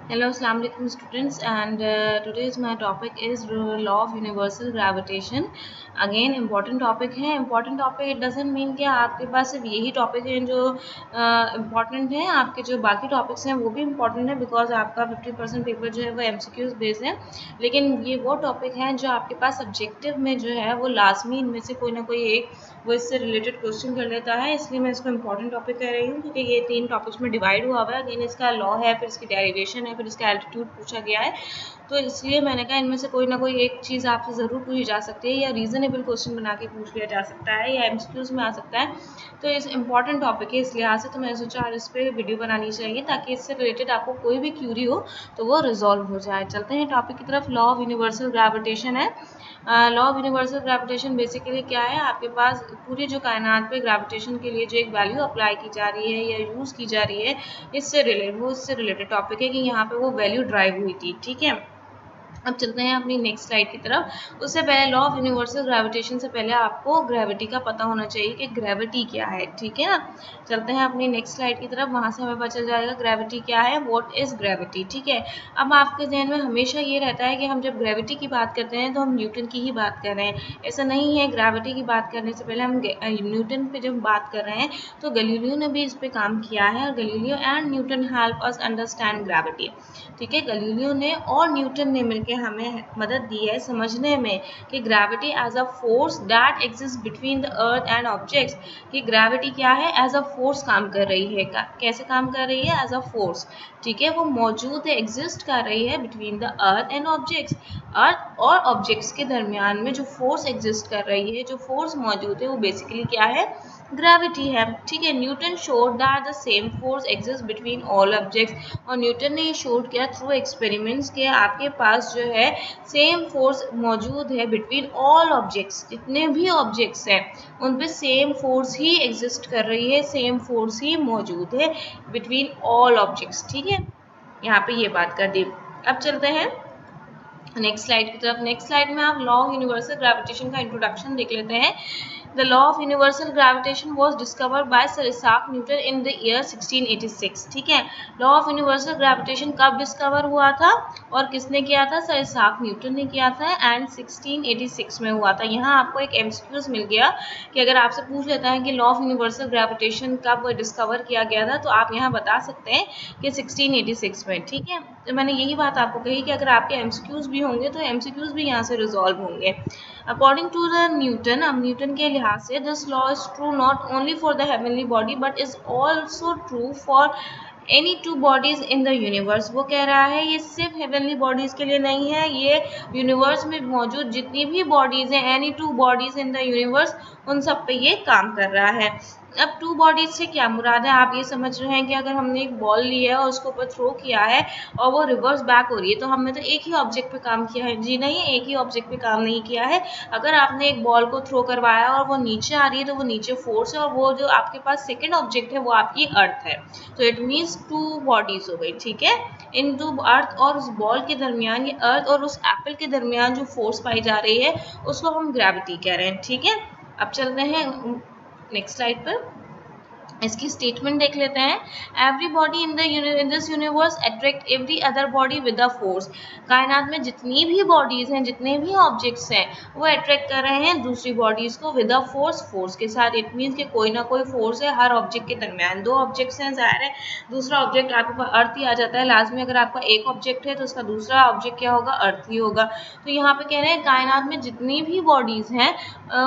Hello, Assalamu alaikum students, and today's my topic is law of universal gravitation. Again, important topic है. Important topic it doesn't mean कि आपके पास सिर्फ यही topic है जो important है. आपके जो बाकी topics हैं वो भी important है because आपका 50% पेपर जो है वो MCQs बेस है. लेकिन ये वो topic है जो आपके पास subjective में जो है वो लाजमी इनमें से कोई ना कोई एक वो इससे रिलेटेड क्वेश्चन कर लेता है, इसलिए मैं इसको इंपॉर्टेंट टॉपिक कह रही हूँ क्योंकि ये 3 टॉपिक्स में डिवाइड हुआ हुआ है. अगेन इसका लॉ है, फिर इसकी डेरिवेशन है, फिर इसका एल्टीट्यूड पूछा गया है, तो इसलिए मैंने कहा इनमें से कोई ना कोई एक चीज़ आपसे ज़रूर पूछी जा सकती है या रीज़नेबल क्वेश्चन बना के पूछ लिया जा सकता है या एमसीक्यूज में आ सकता है. तो इस इंपॉर्टेंट टॉपिक है इस लिहाज से तो मैंने सोचा इस पर वीडियो बनानी चाहिए ताकि इससे रिलेटेड आपको कोई भी क्यूरी हो तो वो रिजॉल्व हो जाए. चलते हैं टॉपिक की तरफ. लॉ ऑफ यूनिवर्सल ग्रेविटेशन है. Law of universal gravitation basically क्या है, आपके पास पूरी जो कायनात पे ग्रेविटेशन के लिए जो एक वैल्यू अप्लाई की जा रही है या यूज़ की जा रही है इससे रिलेटेड टॉपिक है कि यहाँ पे वो वैल्यू ड्राइव हुई थी. ठीक है, अब चलते हैं अपनी नेक्स्ट स्लाइड की तरफ. उससे पहले लॉ ऑफ यूनिवर्सल ग्रेविटेशन से पहले आपको ग्रेविटी का पता होना चाहिए कि ग्रेविटी क्या है. ठीक है ना, चलते हैं अपनी नेक्स्ट स्लाइड की तरफ. वहाँ से हमें पता चल जाएगा ग्रेविटी क्या है, व्हाट इज ग्रेविटी. ठीक है, अब आपके जहन में हमेशा ये रहता है कि हम जब ग्रेविटी की बात करते हैं तो हम न्यूटन की ही बात कर रहे हैं. ऐसा नहीं है, ग्रेविटी की बात करने से पहले हम न्यूटन पे जब बात कर रहे हैं तो गैलीलियो ने भी इस पे काम किया है और Galileo and Newton help us understand gravity. ठीक है, गैलीलियो ने और न्यूटन ने मिलकर हमें मदद दी है समझने में कि gravity as a force that exist between the earth and objects, कि ग्रेविटी क्या है, एज अ फोर्स काम कर रही है. कैसे काम कर रही है, एज अ फोर्स. ठीक है, वो मौजूद है, एग्जिस्ट कर रही है between the earth and objects. Earth और ऑब्जेक्ट्स के दरमियान में जो फोर्स एग्जिस्ट कर रही है, जो फोर्स मौजूद है, वो बेसिकली क्या है, ग्रेविटी है. ठीक है, Newton showed that the same force exist between all objects, और न्यूटन ने ये शोड किया थ्रू एक्सपेरिमेंट्स के आपके पास जो है सेम फोर्स मौजूद है बिटवीन ऑल ऑब्जेक्ट्स. जितने भी ऑब्जेक्ट्स हैं उन पे सेम फोर्स ही एग्जिस्ट कर रही है, सेम फोर्स ही मौजूद है बिटवीन ऑल ऑब्जेक्ट्स. ठीक है, यहाँ पे ये बात कर दी. अब चलते हैं नेक्स्ट स्लाइड की तरफ. नेक्स्ट स्लाइड में आप लॉ ऑफ यूनिवर्सल ग्रेविटेशन का इंट्रोडक्शन देख लेते हैं. The law of universal gravitation was discovered by Sir Isaac Newton in the year 1686. ठीक है, लॉ ऑफ यूनिवर्सल ग्रेविटेशन कब डिस्कवर हुआ था और किसने किया था, सर इसाक न्यूटन ने किया था एंड 1686 में हुआ था. यहाँ आपको एक एमसीक्यूज मिल गया कि अगर आपसे पूछ लेता है कि लॉ ऑफ यूनिवर्सल ग्रेविटेशन कब डिस्कवर किया गया था तो आप यहाँ बता सकते हैं कि 1686 में. ठीक है, तो मैंने यही बात आपको कही कि अगर आपके एमसीक्यूज भी होंगे तो एमसीक्यूज भी यहाँ से रिजॉल्व होंगे. अकॉर्डिंग टू द न्यूटन, अब न्यूटन के लिहाज से this law is true not only for the heavenly body but is also true for any two bodies in the universe. वो कह रहा है ये सिर्फ हेवनली बॉडीज के लिए नहीं है, ये यूनिवर्स में मौजूद जितनी भी बॉडीज हैं, any two bodies in the universe, उन सब पे ये काम कर रहा है. अब टू बॉडीज से क्या मुराद है, आप ये समझ रहे हैं कि अगर हमने एक बॉल ली है और उसको ऊपर थ्रो किया है और वो रिवर्स बैक हो रही है तो हमने तो एक ही ऑब्जेक्ट पे काम किया है. जी नहीं, एक ही ऑब्जेक्ट पे काम नहीं किया है. अगर आपने एक बॉल को थ्रो करवाया और वो नीचे आ रही है तो वो नीचे फोर्स है और वो जो आपके पास सेकेंड ऑब्जेक्ट है वो आपकी अर्थ है. तो इट मीन्स टू बॉडीज हो गई. ठीक है, इन टू अर्थ और उस बॉल के दरमियान, ये अर्थ और उस एप्पल के दरमियान जो फोर्स पाई जा रही है उसको हम ग्रेविटी कह रहे हैं. ठीक है, अब चलते हैं नेक्स्ट स्लाइड पर. इसकी स्टेटमेंट देख लेते हैं. Every body in this universe attract every other body with a force. कायनात में जितनी भी बॉडीज हैं, जितने भी ऑब्जेक्ट्स हैं, वो अट्रैक्ट कर रहे हैं दूसरी बॉडीज को विद अ फोर्स, फोर्स के साथ. इट मीन्स कि कोई ना कोई फोर्स है हर ऑब्जेक्ट के दरमियान. दो ऑब्जेक्ट्स हैं, जाहिर है दूसरा ऑब्जेक्ट आपके पास अर्थ ही आ जाता है लाजमी. अगर आपका एक ऑब्जेक्ट है तो उसका दूसरा ऑब्जेक्ट क्या होगा, अर्थ ही होगा. तो यहाँ पे कह रहे हैं कायनात में जितनी भी बॉडीज हैं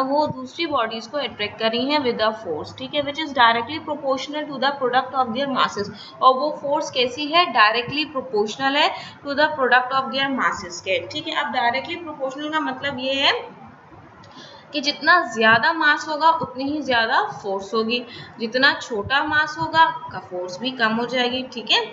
वो दूसरी बॉडीज को अट्रैक्ट कर रही हैं विद अ फोर्स. ठीक है, which is directly proportional to the product of their masses. और वो फोर्स कैसी है, डायरेक्टली प्रोपोर्शनल है to the product of their masses के. ठीक है, अब डायरेक्टली प्रोपोर्शनल का मतलब ये है कि जितना ज्यादा मास होगा उतनी ही ज्यादा फोर्स होगी, जितना छोटा मास होगा का फोर्स भी कम हो जाएगी. ठीक है,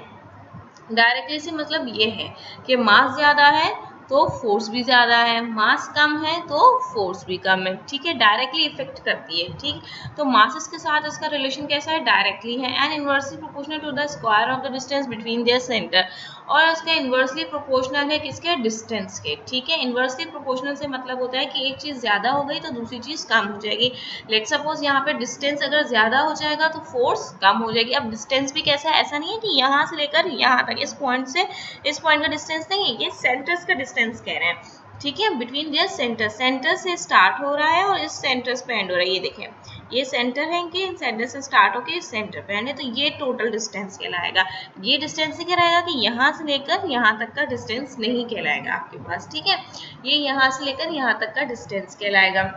डायरेक्टली से मतलब ये है कि मास ज्यादा है तो फोर्स भी ज़्यादा है, मास कम है तो फोर्स भी कम है, ठीक है, डायरेक्टली इफेक्ट करती है, ठीक। तो मासेस के साथ इसका रिलेशन कैसा है, डायरेक्टली है, and inversely proportional to the square of the distance between their centre, और इसका इनवर्सली प्रोपोर्शनल है किसके, डिस्टेंस के, ठीक है। इनवर्सली प्रोपोर्शनल से मतलब होता है कि एक चीज़ ज़्यादा हो गई तो दूसरी चीज़ कम हो जाएगी। लेट सपोज यहाँ पे डिस्टेंस अगर ज़्यादा हो जाएगा तो फोर्स कम हो जाएगी। अब डिस्टेंस भी कैसा है, ऐसा नहीं है कि यहाँ से लेकर यहाँ तक, इस पॉइंट से इस पॉइंट का डिस्टेंस नहीं है, ये सेंटर्स का डिस्टेंस कह रहे हैं, ठीक है, बिटवीन देयर सेंटर, सेंटर से स्टार्ट हो रहा है और इस सेंटर पे एंड हो रहा है, ये देखें, ये सेंटर है कि सेंटर से स्टार्ट होकर इस सेंटर पे एंड है, तो ये टोटल डिस्टेंस कहलाएगा। ये डिस्टेंस ही कहलाएगा कि यहाँ से लेकर यहाँ तक का डिस्टेंस नहीं कहलाएगा आपके पास, ठीक है, ये यहाँ से लेकर यहाँ तक का डिस्टेंस कहलाएगा,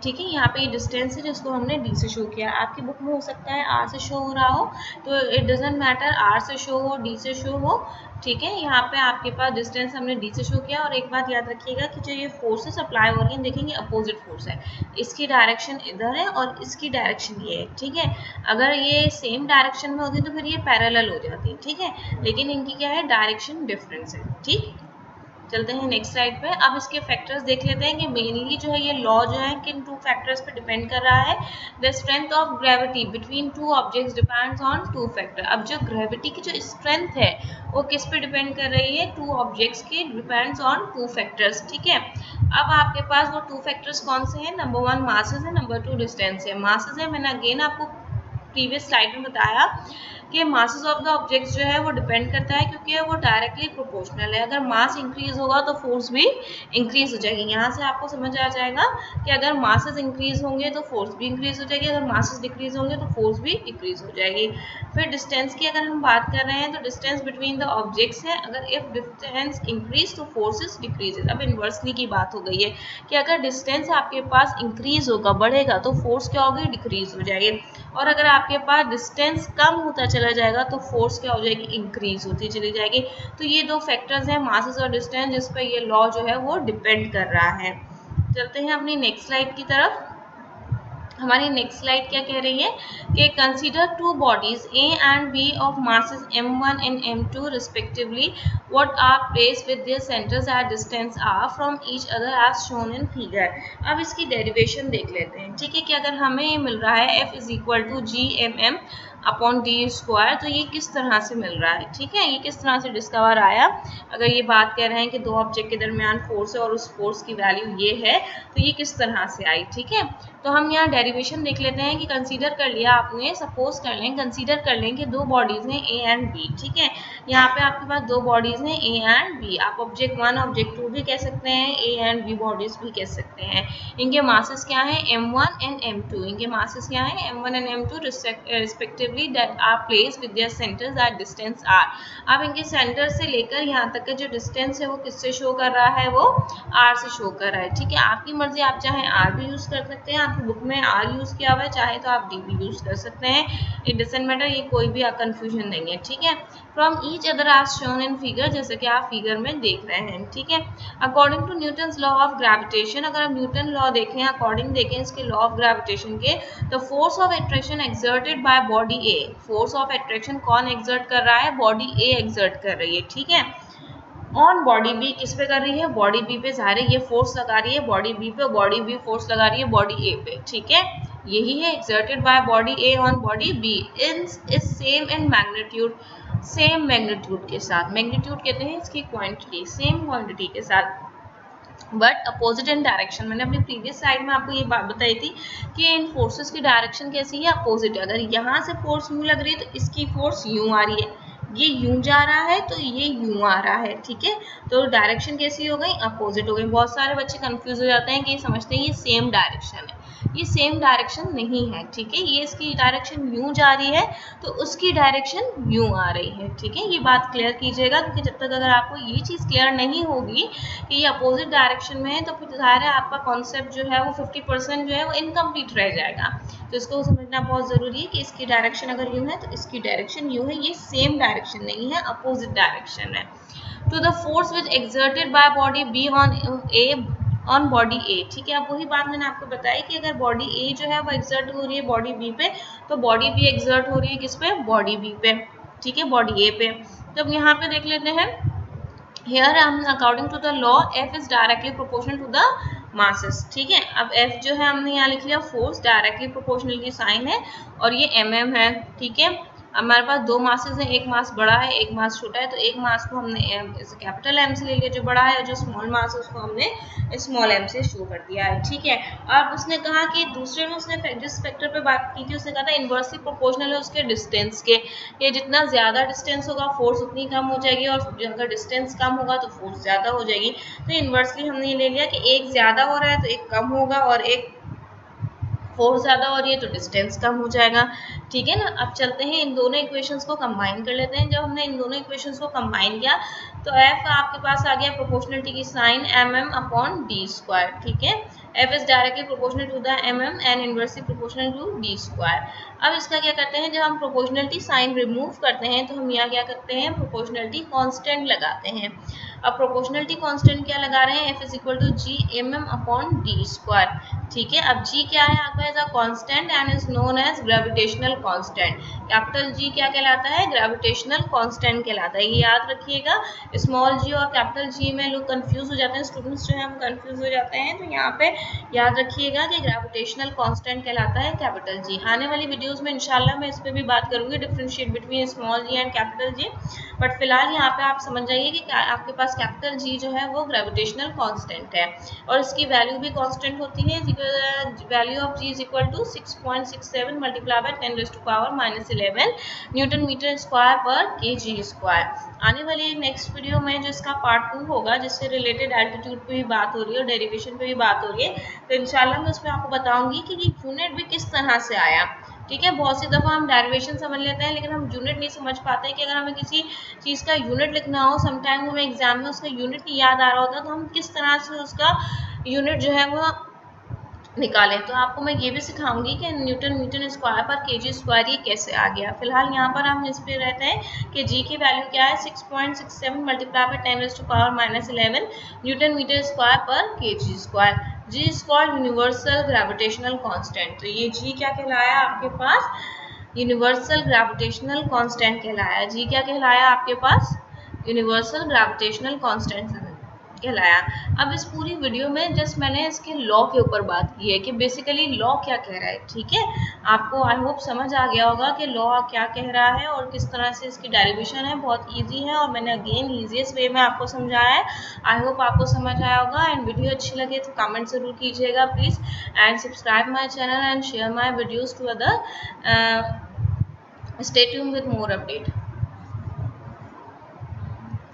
ठीक है। यहाँ पे ये डिस्टेंस है जिसको हमने डी से शो किया, आपकी बुक में हो सकता है आर से शो हो रहा हो, तो इट डजंट मैटर आर से शो हो डी से शो हो, ठीक है। यहाँ पे आपके पास डिस्टेंस हमने डी से शो किया, और एक बात याद रखिएगा कि जो ये फोर्सेस अप्लाई हो रही हैं, देखेंगे अपोजिट फोर्स है, इसकी डायरेक्शन इधर है और इसकी डायरेक्शन ये है, ठीक है। अगर ये सेम डायरेक्शन में होती तो फिर ये पैरेलल हो जाती, ठीक है, लेकिन इनकी क्या है, डायरेक्शन डिफरेंस है, ठीक। चलते हैं नेक्स्ट स्लाइड पे। अब इसके फैक्टर्स देख लेते हैं कि मेनली जो है ये लॉ जो है किन टू फैक्टर्स पे डिपेंड कर रहा है। The strength of gravity between two objects depends on two factor. अब जो ग्रेविटी की जो स्ट्रेंथ है वो किस पे डिपेंड कर रही है, टू ऑब्जेक्ट्स के डिपेंड्स ऑन टू फैक्टर्स, ठीक है। अब आपके पास वो टू फैक्टर्स कौन से हैं, नंबर 1 मासेस है, नंबर 2 डिस्टेंस है। मासेस है, मैंने अगेन आपको प्रीवियस स्लाइड में बताया कि मासेस ऑफ द ऑब्जेक्ट्स जो है वो डिपेंड करता है क्योंकि वो डायरेक्टली प्रोपोर्शनल है। अगर मास इंक्रीज होगा तो फोर्स भी इंक्रीज हो जाएगी। यहाँ से आपको समझ आ जाएगा कि अगर मासेस इंक्रीज होंगे तो फोर्स भी इंक्रीज हो जाएगी, अगर मासेस डिक्रीज होंगे तो फोर्स भी डिक्रीज हो जाएगी। फिर डिस्टेंस की अगर हम बात कर रहे हैं तो डिस्टेंस बिटवीन द ऑब्जेक्ट्स है, अगर इफ डिस्टेंस इंक्रीज तो फोर्सेस डिक्रीज। अब इन्वर्सली की बात हो गई है कि अगर डिस्टेंस आपके पास इंक्रीज होगा, बढ़ेगा, तो फोर्स क्या होगी, डिक्रीज हो जाएगी, और अगर आपके पास डिस्टेंस कम होता चला जाएगा तो फोर्स क्या हो जाएगी, इंक्रीज होती चली जाएगी। तो ये दो फैक्टर्स हैं, मासेस और डिस्टेंस, जिस पर ये लॉ जो है वो डिपेंड कर रहा है। चलते हैं अपनी नेक्स्ट स्लाइड की तरफ। हमारी नेक्स्ट स्लाइड क्या कह रही है कि consider two bodies A and B of masses m1 and m2 respectively what are placed with their centres at distance r from each other as shown in figure. अब इसकी डेरिवेशन देख लेते हैं, ठीक है, कि अगर हमें ये मिल रहा है f = g/m upon D square, तो ये किस तरह से मिल रहा है, ठीक है, ये किस तरह से डिस्कवर आया। अगर ये बात कर रहे हैं कि दो ऑब्जेक्ट के दरमियान फोर्स है और उस फोर्स की वैल्यू ये है, तो ये किस तरह से आई, ठीक है। तो हम यहाँ डेरिवेशन देख लेते हैं कि कंसीडर कर लिया आपने, सपोज कर लें, कंसीडर कर लें कि दो बॉडीज हैं ए एंड बी, ठीक है। यहाँ पे आपके पास दो बॉडीज हैं ए एंड बी, आप ऑब्जेक्ट 1 ऑब्जेक्ट 2 भी कह सकते हैं, ए एंड बी बॉडीज भी कह सकते हैं। इनके मासेस क्या है, m1 एंड m2, इनके मासेस क्या है, m1 and m2 respectively that are placed with their centres at distance r। अब इनके सेंटर से लेकर यहाँ तक का जो डिस्टेंस है वो किससे शो कर रहा है, वो r से शो कर रहा है, ठीक है। आपकी मर्जी, आप चाहे r भी यूज कर सकते हैं, आपकी बुक में r यूज किया हुआ है, चाहे तो आप d भी यूज कर सकते हैं, इट डजंट मैटर, ये कोई भी कंफ्यूजन नहीं है, ठीक है। From each other as shown in figure, जैसे कि आप फिगर में देख रहे हैं, ठीक है। According to Newton's law of gravitation, अगर आप न्यूटन लॉ देखें, अकॉर्डिंग देखें इसके लॉ ऑफ ग्रेविटेशन के, तो force of attraction exerted by body A, force of attraction कौन एक्सर्ट कर रहा है, बॉडी ए एक्सर्ट कर रही है, ठीक है, ऑन बॉडी बी, किस पे कर रही है, बॉडी बी पे। सारे ये फोर्स लगा रही है बॉडी बी पे, बॉडी बी फोर्स लगा रही है बॉडी ए पे, ठीक है, यही है exerted by body A on body be in same in magnitude, same magnitude के साथ, मैग्नीट्यूड कहते हैं इसकी क्वांटिटी, सेम क्वांटिटी के साथ, बट अपोजिट इन डायरेक्शन। मैंने अपनी प्रीवियस स्लाइड में आपको ये बात बताई थी कि इन फोर्सेस की डायरेक्शन कैसी है, अपोजिट है। अगर यहाँ से फोर्स यूं लग रही है तो इसकी फोर्स यूं आ रही है, ये यूं जा रहा है तो ये यूं आ रहा है, ठीक है, तो डायरेक्शन कैसी हो गई, अपोजिट हो गई। बहुत सारे बच्चे कंफ्यूज हो जाते हैं कि ये समझते हैं ये सेम डायरेक्शन है, ये सेम डायरेक्शन नहीं है, ठीक है, ये इसकी डायरेक्शन यूं जा रही है तो उसकी डायरेक्शन यूं आ रही है, ठीक है। ये बात क्लियर कीजिएगा क्योंकि जब तक अगर आपको ये चीज़ क्लियर नहीं होगी कि ये अपोजिट डायरेक्शन में है तो फिर ज़ाहिर है आपका कॉन्सेप्ट जो है वो 50% जो है वो इनकम्प्लीट रह जाएगा। तो इसको समझना बहुत ज़रूरी है कि इसकी डायरेक्शन अगर यूं है तो इसकी डायरेक्शन यूं है, ये सेम डायरेक्शन नहीं है, अपोजिट डायरेक्शन है। To the force which exerted by body B on body A, ठीक है। अब वही बात मैंने आपको बताई कि अगर बॉडी ए जो है वो एक्सर्ट हो रही है बॉडी बी पे, तो बॉडी बी एक्सर्ट हो रही है किस पे, बॉडी बी पे, ठीक है, बॉडी ए पे। तो अब यहाँ पे देख लेते हैं हियर हम according to the law F is directly proportional to the masses. ठीक है, अब F जो है हमने यहाँ लिख लिया फोर्स, डायरेक्टली प्रोपोर्शनल की साइन है और ये mm है। ठीक है, हमारे पास दो मासेस हैं, एक मास बड़ा है एक मास छोटा है, तो एक मास को हमने कैपिटल M से ले लिया जो बड़ा है, जो स्मॉल मास है उसको हमने स्मॉल m से शो कर दिया है। ठीक है, अब उसने कहा कि दूसरे में उसने जिस फैक्टर पे बात की थी उसने कहा था इनवर्सली प्रोपोर्शनल है उसके डिस्टेंस के, ये जितना ज़्यादा डिस्टेंस होगा फोर्स उतनी कम हो जाएगी और अगर डिस्टेंस कम होगा तो फोर्स ज़्यादा हो जाएगी। तो इनवर्सली हमने ये ले लिया कि एक ज़्यादा हो रहा है तो एक कम होगा और एक फोर्स ज़्यादा हो रही है तो डिस्टेंस कम हो जाएगा। ठीक है ना, अब चलते हैं इन दोनों इक्वेशंस को कंबाइन कर लेते हैं। जब हमने इन दोनों इक्वेशंस को कंबाइन किया तो F आपके पास आ गया प्रोपोर्शनलिटी की साइन mm/d²। ठीक है, F is directly proportional to the mm and inversely proportional to d²। अब इसका क्या करते हैं, जब हम प्रोपोर्शनलिटी साइन रिमूव करते हैं तो हम यहाँ क्या करते हैं, प्रोपोर्शनलिटी कांस्टेंट लगाते हैं। अब प्रोपोर्शनलिटी कांस्टेंट क्या लगा रहे हैं, F is equal to G mm/d²। ठीक है, अब G क्या है आपका as a constant and is known as gravitational constant. Capital G क्या कहलाता है, ग्रेविटेशनल कांस्टेंट कहलाता है, ये याद रखिएगा। स्मॉल g और कैपिटल G में लोग कंफ्यूज हो जाते हैं, स्टूडेंट्स जो है हम कंफ्यूज हो जाते हैं, तो यहाँ पे याद रखिएगा कि ग्रेविटेशनल कांस्टेंट कहलाता है कैपिटल G। आने वाली वीडियोस में इंशाल्लाह मैं इस पर भी बात करूंगी, differentiate between small g and capital G, but फिलहाल यहाँ पे आप समझ जाइए कि आपके पास कैपिटल G जो है वो ग्रेविटेशनल कांस्टेंट है और इसकी वैल्यू भी कांस्टेंट होती है। Value of G is equal to 6.67 multiply by 10⁻⁻11 newton metre square per kg square. आने वाली नेक्स्ट वीडियो में जो इसका पार्ट 2 होगा जिससे रिलेटेड एल्टीट्यूड पे भी बात हो रही है और डेरिवेशन पे भी बात हो रही है, तो इंशाल्लाह मैं उसमें आपको बताऊंगी कि ये यूनिट भी किस तरह से आया। ठीक है, बहुत सी दफ़ा हम डेरिवेशन समझ लेते हैं लेकिन हम यूनिट नहीं समझ पाते हैं कि अगर हमें किसी चीज़ का यूनिट लिखना हो, समटाइम हमें एग्जाम में उसका यूनिट नहीं याद आ रहा होता तो हम किस तरह से उसका यूनिट जो है वो निकालें। तो आपको मैं ये भी सिखाऊंगी कि Newton metre square per kg square ये कैसे आ गया। फिलहाल यहाँ पर हम इस पे रहते हैं कि G की वैल्यू क्या है, 6.67 multiply by 10⁻⁻11 newton metre square per kg square. G is called universal gravitational constant. तो ये G क्या कहलाया आपके पास, यूनिवर्सल ग्रेविटेशनल कांस्टेंट कहलाया। G क्या कहलाया आपके पास, यूनिवर्सल ग्रेविटेशनल कांस्टेंट कहलाया। अब इस पूरी वीडियो में जस्ट मैंने इसके लॉ के ऊपर बात की है कि बेसिकली लॉ क्या कह रहा है। ठीक है, आपको आई होप समझ आ गया होगा कि लॉ क्या कह रहा है और किस तरह से इसकी डेरिवेशन है। बहुत इजी है और मैंने अगेन ईजीएस्ट वे में आपको समझाया है। आई होप आपको समझ आया होगा एंड वीडियो अच्छी लगे तो कमेंट ज़रूर कीजिएगा please and subscribe my channel and share my videos to other. Stay tuned with more update.